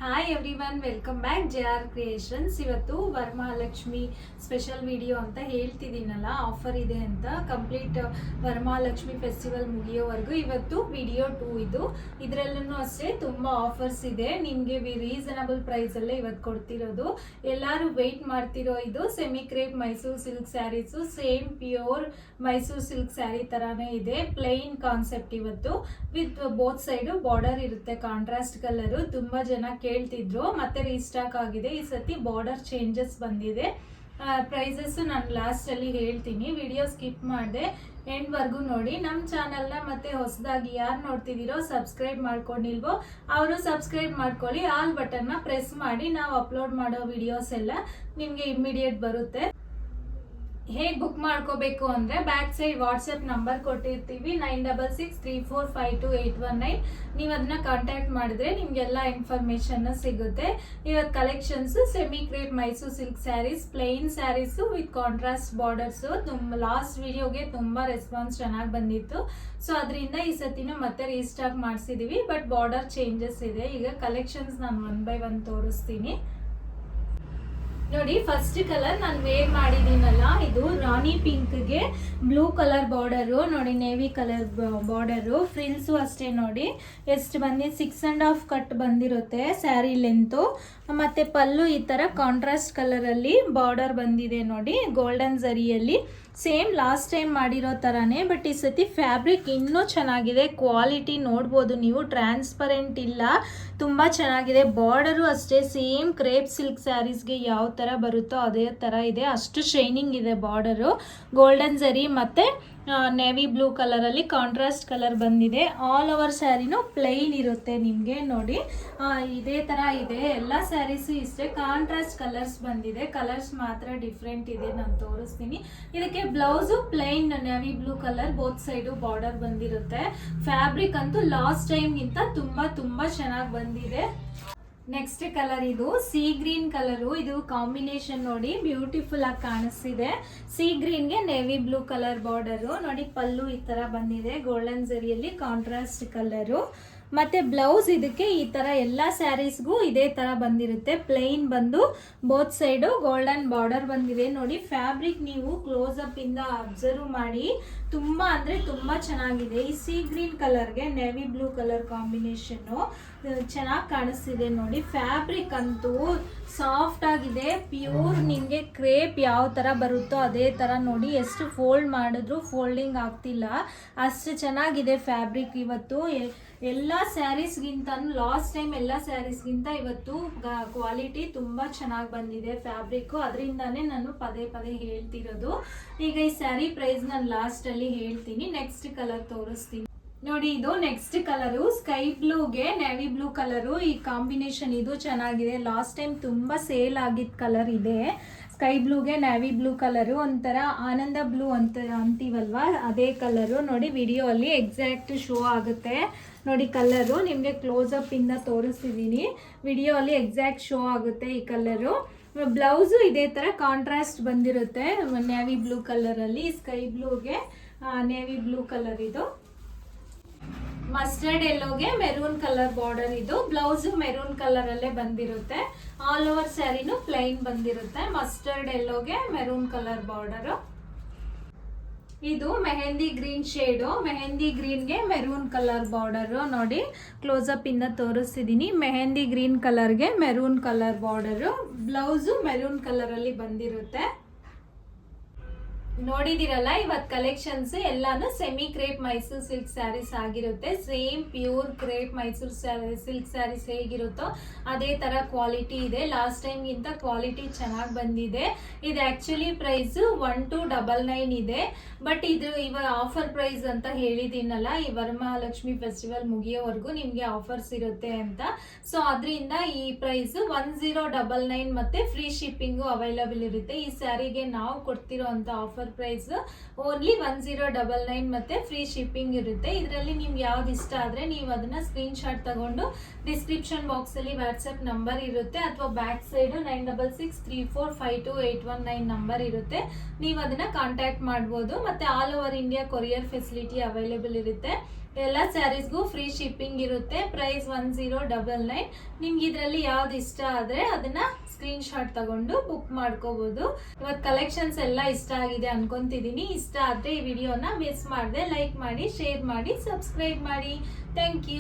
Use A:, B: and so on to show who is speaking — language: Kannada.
A: Hi everyone, welcome back JR creations. ಇವತ್ತು ವರಮಹಾಲಕ್ಷ್ಮಿ ಸ್ಪೆಷಲ್ ವಿಡಿಯೋ ಅಂತ ಹೇಳ್ತಿದ್ದೀನಲ್ಲ, ಆಫರ್ ಇದೆ ಅಂತ. ಕಂಪ್ಲೀಟ್ ವರಮಹಾಲಕ್ಷ್ಮಿ ಫೆಸ್ಟಿವಲ್ ಮುಗಿಯೋವರೆಗೂ ಇವತ್ತು ವಿಡಿಯೋ 2 ಇದು. ಇದರಲ್ಲೂ ಅಷ್ಟೇ ತುಂಬ ಆಫರ್ಸ್ ಇದೆ. ನಿಮಗೆ ರೀಸನಬಲ್ ಪ್ರೈಸಲ್ಲೇ ಇವತ್ತು ಕೊಡ್ತಿರೋದು. ಎಲ್ಲರೂ ವೆಯ್ಟ್ ಮಾಡ್ತಿರೋ ಇದು semi crepe Mysore silk sarees. Same pure Mysore silk sari ಥರನೇ ಇದೆ. ಪ್ಲೈನ್ ಕಾನ್ಸೆಪ್ಟ್ ಇವತ್ತು, ವಿತ್ ಬೋತ್ ಸೈಡು ಬಾರ್ಡರ್ ಇರುತ್ತೆ, ಕಾಂಟ್ರಾಸ್ಟ್ ಕಲರು. ತುಂಬ ಜನ ಕೇಳ್ತಿದ್ರು, ಮತ್ತೆ ರೀಸ್ಟಾಕ್ ಆಗಿದೆ. ಈ ಸತಿ ಬಾರ್ಡರ್ ಚೇಂಜಸ್ ಬಂದಿದೆ. ಪ್ರೈಸಸ್ ನಾನು ಲಾಸ್ಟಲ್ಲಿ ಹೇಳ್ತೀನಿ. ವಿಡಿಯೋ ಸ್ಕಿಪ್ ಮಾಡಿದೆ, ಎಂಡ್ವರೆಗೂ ನೋಡಿ. ನಮ್ಮ ಚಾನಲ್ನ ಮತ್ತೆ ಹೊಸದಾಗಿ ಯಾರು ನೋಡ್ತಿದ್ದೀರೋ, ಸಬ್ಸ್ಕ್ರೈಬ್ ಮಾಡ್ಕೊಂಡಿಲ್ವೋ ಅವರು ಸಬ್ಸ್ಕ್ರೈಬ್ ಮಾಡ್ಕೊಳ್ಳಿ. ಆಲ್ ಬಟನ್ನ ಪ್ರೆಸ್ ಮಾಡಿ. ನಾವು ಅಪ್ಲೋಡ್ ಮಾಡೋ ವಿಡಿಯೋಸ್ ಎಲ್ಲ ನಿಮಗೆ ಇಮ್ಮಿಡಿಯೇಟ್ ಬರುತ್ತೆ. ಹೇಗೆ ಬುಕ್ ಮಾಡ್ಕೋಬೇಕು ಅಂದರೆ, ಬ್ಯಾಕ್ ಸೈಡ್ ವಾಟ್ಸಪ್ ನಂಬರ್ ಕೊಟ್ಟಿರ್ತೀವಿ, 9663452819. ನೀವು ಅದನ್ನ ಕಾಂಟ್ಯಾಕ್ಟ್ ಮಾಡಿದ್ರೆ ನಿಮಗೆಲ್ಲ ಇನ್ಫಾರ್ಮೇಷನ್ ಸಿಗುತ್ತೆ. ಇವತ್ತು collections semi crepe Mysore silk sarees, plain sarees with contrast borders. Last ವಿಡಿಯೋಗೆ ತುಂಬ ರೆಸ್ಪಾನ್ಸ್ ಚೆನ್ನಾಗಿ ಬಂದಿತ್ತು. ಸೊ ಅದರಿಂದ ಈ ಸತಿನೂ ಮತ್ತೆ ರೀಸ್ಟಾಕ್ ಮಾಡಿಸಿದೀವಿ, ಬಟ್ ಬಾರ್ಡರ್ ಚೇಂಜಸ್ ಇದೆ. ಈಗ ಕಲೆಕ್ಷನ್ಸ್ ನಾನು 1 by 1 ತೋರಿಸ್ತೀನಿ ನೋಡಿ. ಫಸ್ಟ್ ಕಲರ್ ನಾನು ವೇರ್ ಮಾಡಿದ್ದೀನಲ್ಲ, ಇದು ರಾಣಿ ಪಿಂಕ್ಗೆ ಬ್ಲೂ ಕಲರ್ ಬಾರ್ಡರು ನೋಡಿ, ನೇವಿ ಕಲರ್ ಬಾರ್ಡರು. ಫ್ರಿಲ್ಸು ಅಷ್ಟೇ ನೋಡಿ ಎಷ್ಟು ಬಂದಿದೆ, 6.5 ಕಟ್ ಬಂದಿರುತ್ತೆ ಸ್ಯಾರಿ ಲೆಂತು. ಮತ್ತು ಪಲ್ಲು ಈ ಥರ ಕಾಂಟ್ರಾಸ್ಟ್ ಕಲರಲ್ಲಿ ಬಾರ್ಡರ್ ಬಂದಿದೆ ನೋಡಿ, ಗೋಲ್ಡನ್ ಝರಿಯಲ್ಲಿ. ಸೇಮ್ ಲಾಸ್ಟ್ ಟೈಮ್ ಮಾಡಿರೋ ಥರನೇ, ಬಟ್ ಈ ಸತಿ ಫ್ಯಾಬ್ರಿಕ್ ಇನ್ನೂ ಚೆನ್ನಾಗಿದೆ. ಕ್ವಾಲಿಟಿ ನೋಡ್ಬೋದು ನೀವು, ಟ್ರಾನ್ಸ್ಪರೆಂಟ್ ಇಲ್ಲ, ತುಂಬ ಚೆನ್ನಾಗಿದೆ. ಬಾರ್ಡರು ಅಷ್ಟೇ ಸೇಮ್ ಕ್ರೇಪ್ ಸಿಲ್ಕ್ ಸ್ಯಾರೀಸ್ಗೆ ಯಾವ ಥರ ಬರುತ್ತೋ ಅದೇ ಥರ ಇದೆ, ಅಷ್ಟು ಶೈನಿಂಗ್ ಇದೆ ಬಾರ್ಡರು. ಗೋಲ್ಡನ್ ಝರಿ ಮತ್ತು ನೇವಿ ಬ್ಲೂ ಕಲರಲ್ಲಿ ಕಾಂಟ್ರಾಸ್ಟ್ ಕಲರ್ ಬಂದಿದೆ. ಆಲ್ ಓವರ್ ಸ್ಯಾರಿನೂ ಪ್ಲೈನ್ ಇರುತ್ತೆ ನಿಮಗೆ ನೋಡಿ, ಇದೇ ಥರ ಇದೆ. ಎಲ್ಲ ಸ್ಯಾರೀಸು ಇಷ್ಟೇ, ಕಾಂಟ್ರಾಸ್ಟ್ ಕಲರ್ಸ್ ಬಂದಿದೆ. ಕಲರ್ಸ್ ಮಾತ್ರ ಡಿಫ್ರೆಂಟ್ ಇದೆ, ನಾನು ತೋರಿಸ್ತೀನಿ. ಇದಕ್ಕೆ blouse plain navy blue colour, both side border ಬಂದಿರುತ್ತೆ. ಫ್ಯಾಬ್ರಿಕ್ ಅಂತೂ ಲಾಸ್ಟ್ ಟೈಮ್ಗಿಂತ ತುಂಬ ಚೆನ್ನಾಗಿ ಬಂದಿದೆ. ನೆಕ್ಸ್ಟ್ ಕಲರ್ ಇದು ಸೀ ಗ್ರೀನ್ ಕಲರು. ಇದು ಕಾಂಬಿನೇಷನ್ ನೋಡಿ ಬ್ಯೂಟಿಫುಲ್ ಆಗಿ ಕಾಣಿಸ್ತಿದೆ. ಸೀ ಗ್ರೀನ್ಗೆ ನೇವಿ ಬ್ಲೂ ಕಲರ್ ಬಾರ್ಡರು ನೋಡಿ. ಪಲ್ಲು ಈ ತರ ಬಂದಿದೆ, ಗೋಲ್ಡನ್ ಝರಿಯಲ್ಲಿ ಕಾಂಟ್ರಾಸ್ಟ್ ಕಲರು. ಮತ್ತೆ ಬ್ಲೌಸ್ ಇದಕ್ಕೆ ಈ ತರ ಎಲ್ಲ ಸ್ಯಾರೀಸ್ಗೂ ಇದೇ ತರ ಬಂದಿರುತ್ತೆ. ಪ್ಲೈನ್ ಬಂದು ಬೋತ್ ಸೈಡು ಗೋಲ್ಡನ್ ಬಾರ್ಡರ್ ಬಂದಿದೆ ನೋಡಿ. ಫ್ಯಾಬ್ರಿಕ್ ನೀವು ಕ್ಲೋಸ್ ಅಪ್ ಇಂದ ಅಬ್ಸರ್ವ್ ಮಾಡಿ, ತುಂಬಾ ಅಂದ್ರೆ ತುಂಬಾ ಚೆನ್ನಾಗಿದೆ. ಈ ಸೀ ಗ್ರೀನ್ ಕಲರ್ಗೆ ನೇವಿ ಬ್ಲೂ ಕಲರ್ ಕಾಂಬಿನೇಷನ್ನು ಚೆನ್ನಾಗಿ ಕಾಣಿಸ್ತಿದೆ ನೋಡಿ. ಫ್ಯಾಬ್ರಿಕ್ ಅಂತೂ ಸಾಫ್ಟ್ ಆಗಿದೆ, ಪ್ಯೂರ್. ನಿಮಗೆ ಕ್ರೇಪ್ ಯಾವ ಥರ ಬರುತ್ತೋ ಅದೇ ಥರ ನೋಡಿ. ಎಷ್ಟು ಫೋಲ್ಡ್ ಮಾಡಿದ್ರು ಫೋಲ್ಡಿಂಗ್ ಆಗ್ತಿಲ್ಲ, ಅಷ್ಟು ಚೆನ್ನಾಗಿದೆ ಫ್ಯಾಬ್ರಿಕ್. ಇವತ್ತು ಎಲ್ಲ ಸ್ಯಾರೀಸ್ಗಿಂತ, ಲಾಸ್ಟ್ ಟೈಮ್ ಎಲ್ಲ ಸ್ಯಾರೀಸ್ಗಿಂತ ಇವತ್ತು ಕ್ವಾಲಿಟಿ ತುಂಬ ಚೆನ್ನಾಗಿ ಬಂದಿದೆ ಫ್ಯಾಬ್ರಿಕ್ಕು. ಅದರಿಂದಾನೇ ನಾನು ಪದೇ ಹೇಳ್ತಿರೋದು. ಈಗ ಈ ಸ್ಯಾರಿ ಪ್ರೈಸ್ ನಾನು ಲಾಸ್ಟಲ್ಲಿ ಹೇಳ್ತೀನಿ. ನೆಕ್ಸ್ಟ್ ಕಲರ್ ತೋರಿಸ್ತೀನಿ ನೋಡಿ. ಇದು ನೆಕ್ಸ್ಟ್ ಕಲರು ಸ್ಕೈ ಬ್ಲೂಗೆ ನೇವಿ ಬ್ಲೂ ಕಲರು. ಈ ಕಾಂಬಿನೇಷನ್ ಇದು ಚೆನ್ನಾಗಿದೆ. ಲಾಸ್ಟ್ ಟೈಮ್ ತುಂಬ ಸೇಲ್ ಆಗಿದ್ದ ಕಲರ್ ಇದೆ. ಸ್ಕೈ ಬ್ಲೂಗೆ ನೇವಿ ಬ್ಲೂ ಕಲರು, ಒಂಥರ ಆನಂದ ಬ್ಲೂ ಅಂತೀವಲ್ವಾ, ಅದೇ ಕಲರು ನೋಡಿ. ವಿಡಿಯೋ ಅಲ್ಲಿ ಎಕ್ಸಾಕ್ಟ್ ಶೋ ಆಗುತ್ತೆ ನೋಡಿ ಕಲರು. ನಿಮಗೆ ಕ್ಲೋಸಪ್ ಇಂದ ತೋರಿಸ್ತಿದ್ದೀನಿ, ವಿಡಿಯೋ ಅಲ್ಲಿ ಎಕ್ಸಾಕ್ಟ್ ಶೋ ಆಗುತ್ತೆ ಈ ಕಲರು. ಬ್ಲೌಸು ಇದೇ ಥರ ಕಾಂಟ್ರಾಸ್ಟ್ ಬಂದಿರುತ್ತೆ ನೇವಿ ಬ್ಲೂ ಕಲರಲ್ಲಿ. ಸ್ಕೈ ಬ್ಲೂಗೆ ನೇವಿ ಬ್ಲೂ ಕಲರ್ ಇದು. ಮಸ್ಟರ್ಡ್ ಎಲ್ಲೋಗೆ ಮೆರೂನ್ ಕಲರ್ ಬಾರ್ಡರ್ ಇದು. ಬ್ಲೌಸ್ ಮೆರೂನ್ ಕಲರ್ ಅಲ್ಲೇ ಬಂದಿರುತ್ತೆ. ಆಲ್ ಓವರ್ ಸ್ಯಾರಿನೂ ಪ್ಲೈನ್ ಬಂದಿರುತ್ತೆ. ಮಸ್ಟರ್ಡ್ ಎಲ್ಲೋಗೆ ಮೆರೂನ್ ಕಲರ್ ಬಾರ್ಡರ್. ಇದು ಮೆಹಂದಿ ಗ್ರೀನ್ ಶೇಡು. ಮೆಹಂದಿ ಗ್ರೀನ್ಗೆ ಮೆರೂನ್ ಕಲರ್ ಬಾರ್ಡರ್ ನೋಡಿ. ಕ್ಲೋಸಪ್ ಇಂದ ತೋರಿಸ್ತಿದ್ದೀನಿ. ಮೆಹಂದಿ ಗ್ರೀನ್ ಕಲರ್ಗೆ maroon colour border. Blouse maroon colour ಅಲ್ಲಿ ಬಂದಿರುತ್ತೆ. ನೋಡಿದಿರಲ್ಲ, ಇವತ್ತು ಕಲೆಕ್ಷನ್ಸ್ ಎಲ್ಲಾನು semi crepe Mysore silk saris ಆಗಿರುತ್ತೆ. Same pure crepe Mysore silk saris ಹೇಗಿರುತ್ತೋ ಅದೇ ತರ ಕ್ವಾಲಿಟಿ ಇದೆ. ಲಾಸ್ಟ್ ಟೈಮ್ ಗಿಂತ ಕ್ವಾಲಿಟಿ ಚೆನ್ನಾಗಿ ಬಂದಿದೆ. ಇದು ಆಕ್ಚುಲಿ ಪ್ರೈಸ್ 1299 ಇದೆ, ಬಟ್ ಇದು ಇವಾಗ ಆಫರ್ ಪ್ರೈಸ್ ಅಂತ ಹೇಳಿದೀನಲ್ಲ, ಈ ವರಮಹಾಲಕ್ಷ್ಮಿ ಫೆಸ್ಟಿವಲ್ ಮುಗಿಯೋವರೆಗೂ ನಿಮ್ಗೆ ಆಫರ್ಸ್ ಇರುತ್ತೆ ಅಂತ. ಸೊ ಅದರಿಂದ ಈ ಪ್ರೈಸ್ 1099 ಮತ್ತೆ ಫ್ರೀ ಶಿಪ್ಪಿಂಗು ಅವೈಲಬಲ್ ಇರುತ್ತೆ. ಈ ಸ್ಯಾರಿಗೆ ನಾವು ಕೊಡ್ತಿರೋ ಅಂತ ಆಫರ್ ಪ್ರೈಸ್ ಓನ್ಲಿ 1099 ಮತ್ತೆ ಫ್ರೀ ಶಿಪ್ಪಿಂಗ್ ಇರುತ್ತೆ. ಇದರಲ್ಲಿ ನಿಮ್ಗೆ ಯಾವ್ದು ಇಷ್ಟ ಆದ್ರೆ ನೀವು ಅದನ್ನ ಸ್ಕ್ರೀನ್ ಶಾಟ್ ತಗೊಂಡು ಡಿಸ್ಕ್ರಿಪ್ಷನ್ ಬಾಕ್ಸ್ ಅಲ್ಲಿ ವಾಟ್ಸ್ಆಪ್ ನಂಬರ್ ಇರುತ್ತೆ, ಅಥವಾ ಬ್ಯಾಕ್ ಸೈಡ್ 9663452819 ನಂಬರ್ ಇರುತ್ತೆ. ನೀವು ಅದನ್ನ ಕಾಂಟ್ಯಾಕ್ಟ್ ಮಾಡ್ಬೋದು. ಮತ್ತೆ all over India courier facility available ಇರುತ್ತೆ. ಎಲ್ಲ ಸ್ಯಾರೀಸ್ಗೂ ಫ್ರೀ ಶಿಪ್ಪಿಂಗ್ ಇರುತ್ತೆ. ಪ್ರೈಸ್ 1099. ನಿಮ್ಗೆ ಇದರಲ್ಲಿ ಯಾವ್ದು ಇಷ್ಟ ಆದ್ರೆ ಅದನ್ನ ಸ್ಕ್ರೀನ್ ಶಾಟ್ ತಗೊಂಡು ಬುಕ್ ಮಾಡ್ಕೋಬಹುದು. ಇವತ್ತು ಕಲೆಕ್ಷನ್ಸ್ ಎಲ್ಲ ಇಷ್ಟ ಆಗಿದೆ ಅನ್ಕೊಂತಿದೀನಿ. ಇಷ್ಟ ಆದ್ರೆ ಈ ವಿಡಿಯೋನ ಮಿಸ್ ಮಾಡದೆ ಲೈಕ್ ಮಾಡಿ, ಶೇರ್ ಮಾಡಿ, ಸಬ್ಸ್ಕ್ರೈಬ್ ಮಾಡಿ. Thank you.